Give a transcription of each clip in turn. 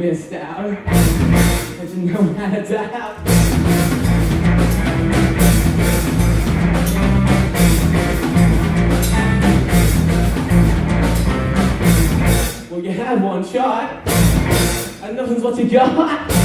missed out. I didn't know how to doubt. Well, you had one shot, and nothing's what you got.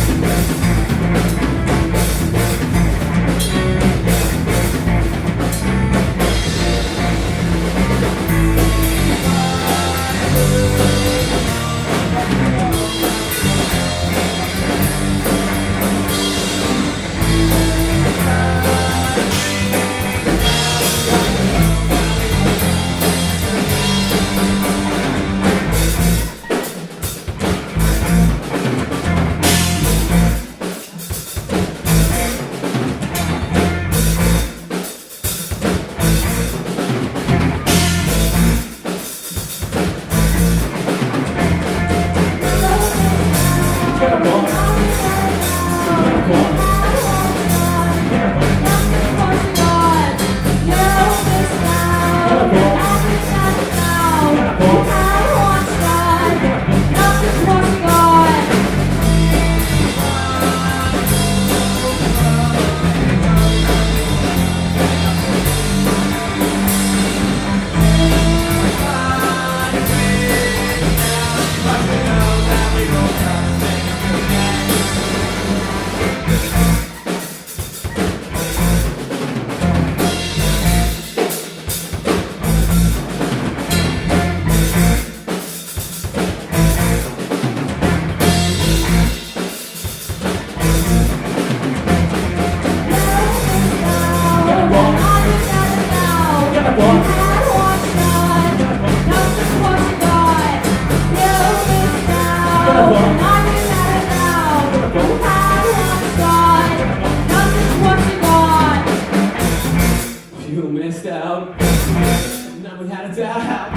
You missed out. Now we had a doubt.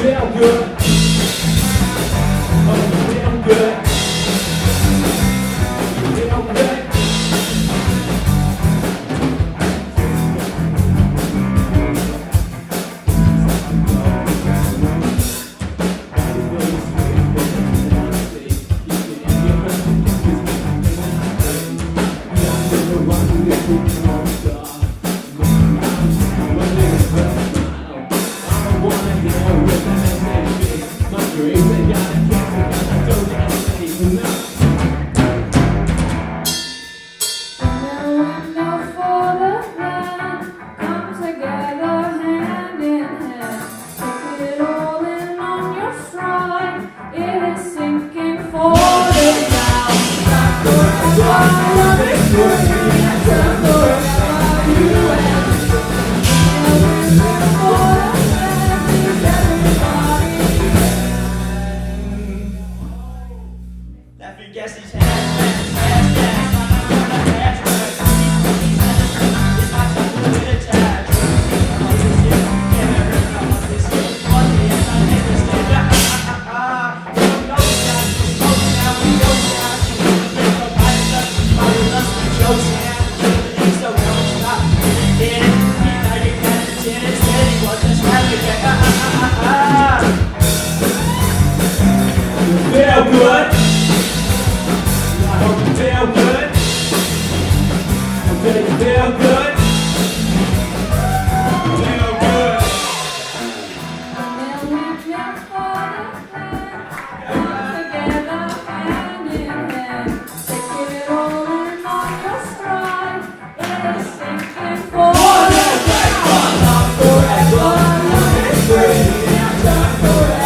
feel good. Oh, you feel good. You feel good. Feel good. I hope you feel good. Okay, you feel good. Feel good. And then we jump together hand in hand. Take it all in on your stride. It is sinking for the ground. Not forever, love is free. Not forever.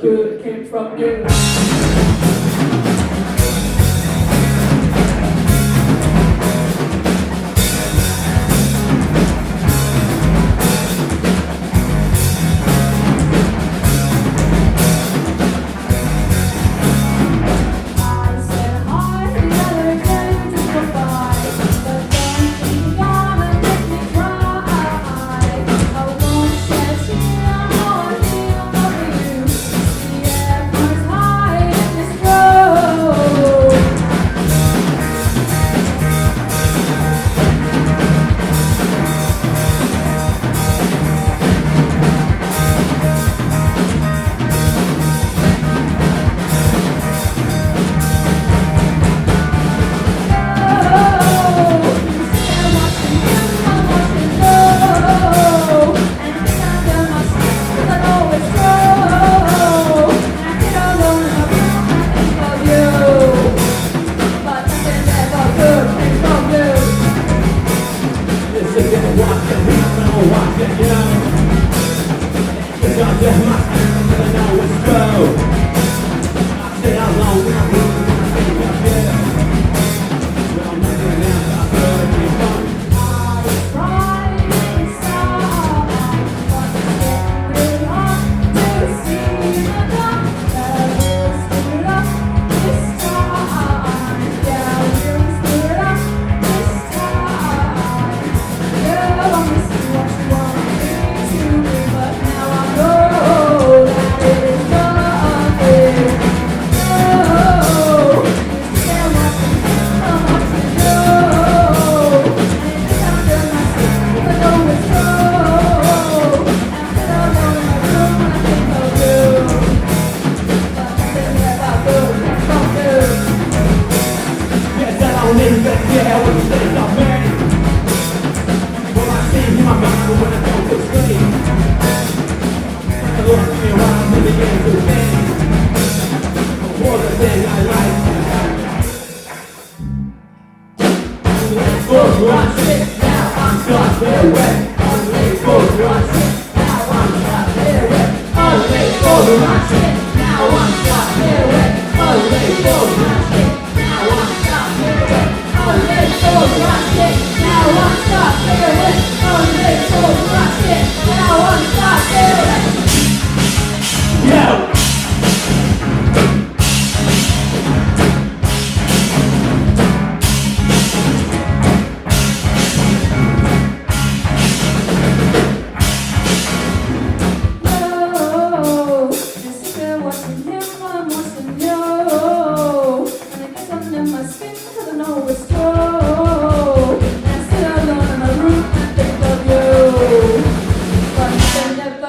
Good came from you. What you want me to be, but now I know.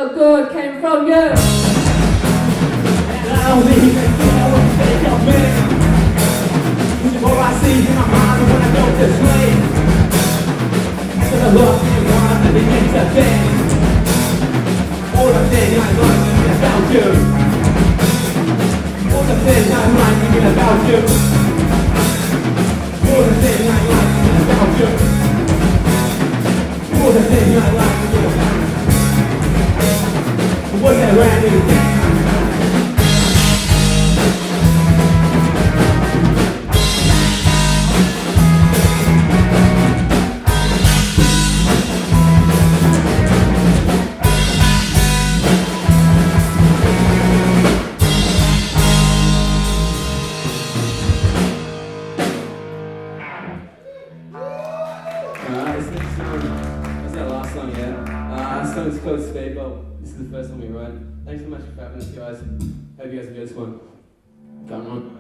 the good came from you. And I don't even care what you think of me. Before I see in my mind when I go to sleep. To the love you want and the entertain. All the things I like thinking about you. All the things I like thinking about you. All the things I like thinking about you. All the things I like thinking about you. What's that Randy? This next song, that's our last song, yeah? This song is called Speedball. This is the first one we wrote. Thanks so much for having us, guys. Hope you guys enjoy this one. Come on.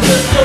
Just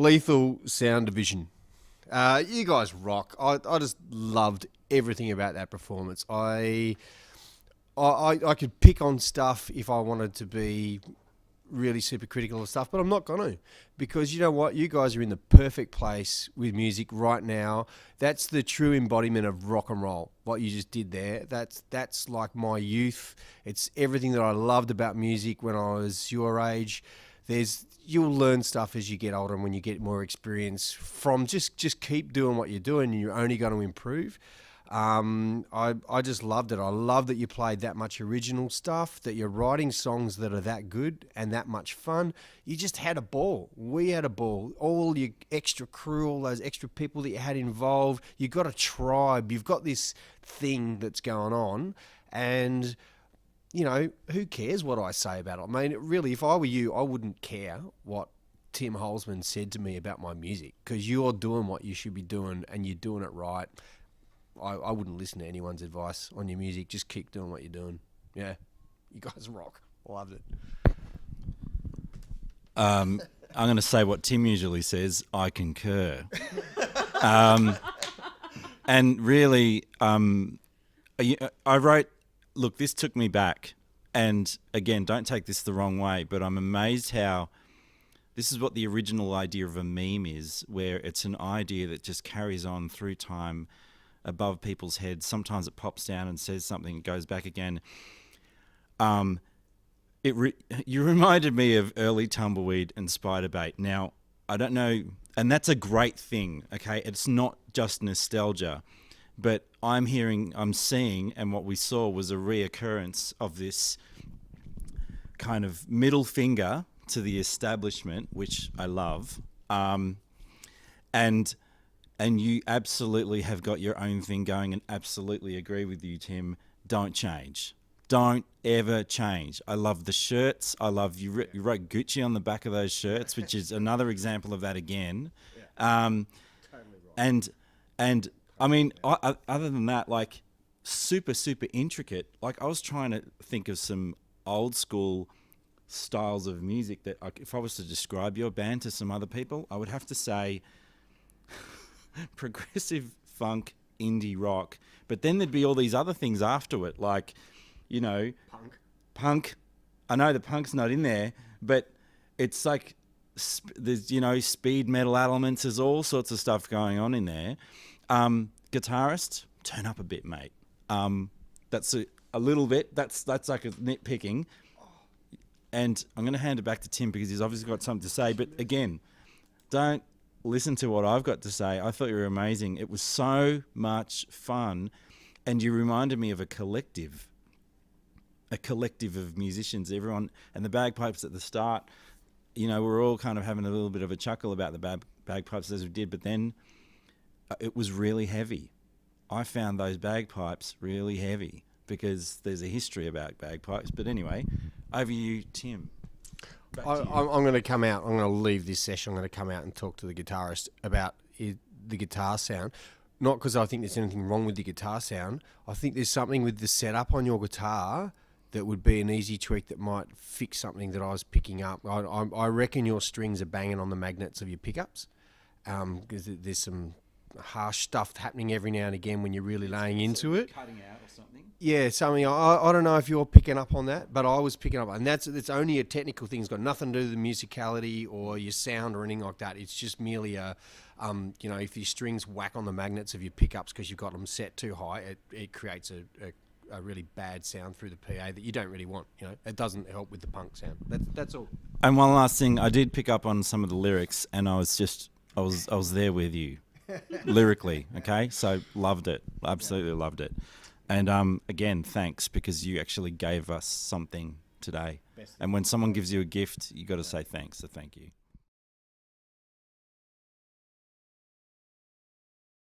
Lethal Sound Division. You guys rock. I just loved everything about that performance. I could pick on stuff if I wanted to be really super critical of stuff, but I'm not going to, because you know what? You guys are in the perfect place with music right now. That's the true embodiment of rock and roll, what you just did there. That's like my youth. It's everything that I loved about music when I was your age. You'll learn stuff as you get older and when you get more experience from just keep doing what you're doing, and you're only going to improve. I just loved it. I love that you played that much original stuff, that you're writing songs that are that good and that much fun. You just had a ball. We had a ball. All your extra crew, all those extra people that you had involved. You've got a tribe. You've got this thing that's going on. And, you know, who cares what I say about it? I mean, really, if I were you, I wouldn't care what Tim Holzman said to me about my music, because you're doing what you should be doing and you're doing it right. I wouldn't listen to anyone's advice on your music. Just keep doing what you're doing. Yeah, you guys rock. Loved it. I'm going to say what Tim usually says. I concur. And really, I wrote, look, this took me back. And again, don't take this the wrong way, but I'm amazed how this is what the original idea of a meme is, where it's an idea that just carries on through time, above people's heads. Sometimes it pops down and says something, it goes back again. You reminded me of early Tumbleweed and Spiderbait. Now, I don't know, and that's a great thing, okay? It's not just nostalgia, but I'm seeing, and what we saw was a reoccurrence of this kind of middle finger to the establishment, which I love. And you absolutely have got your own thing going, and absolutely agree with you, Tim. Don't change. Don't ever change. I love the shirts. I love you wrote Gucci on the back of those shirts, which is another example of that again. Totally right. And I mean, other than that, like super, super intricate. Like I was trying to think of some old school styles of music that if I was to describe your band to some other people, I would have to say progressive funk, indie rock, but then there'd be all these other things after it, like, you know, punk. I know the punk's not in there, but it's like there's, you know, speed metal elements. There's all sorts of stuff going on in there. Guitarist, turn up a bit, mate. That's a little bit. That's like a nitpicking. And I'm going to hand it back to Tim because he's obviously got something to say. But again, don't listen to what I've got to say. I thought you were amazing. It was so much fun, and you reminded me of a collective of musicians. Everyone, and the bagpipes at the start, you know, we're all kind of having a little bit of a chuckle about the bagpipes as we did, but then it was really heavy. I found those bagpipes really heavy because there's a history about bagpipes. But anyway, over to you, Tim. I'm going to come out. I'm going to leave this session. I'm going to come out and talk to the guitarist about the guitar sound. Not because I think there's anything wrong with the guitar sound. I think there's something with the setup on your guitar that would be an easy tweak that might fix something that I was picking up. I reckon your strings are banging on the magnets of your pickups, because there's some harsh stuff happening every now and again when you're really laying into it. Cutting out or something. Yeah, something. I don't know if you're picking up on that, but I was picking up, and it's only a technical thing. It's got nothing to do with the musicality or your sound or anything like that. It's just merely a, you know, if your strings whack on the magnets of your pickups because you've got them set too high, it creates a really bad sound through the PA that you don't really want. You know, it doesn't help with the punk sound. That's all. And one last thing, I did pick up on some of the lyrics, and I was there with you, lyrically. Okay, so loved it, absolutely loved it. And again, thanks, because you actually gave us something today. And when someone gives you a gift, you got to say thanks. So thank you.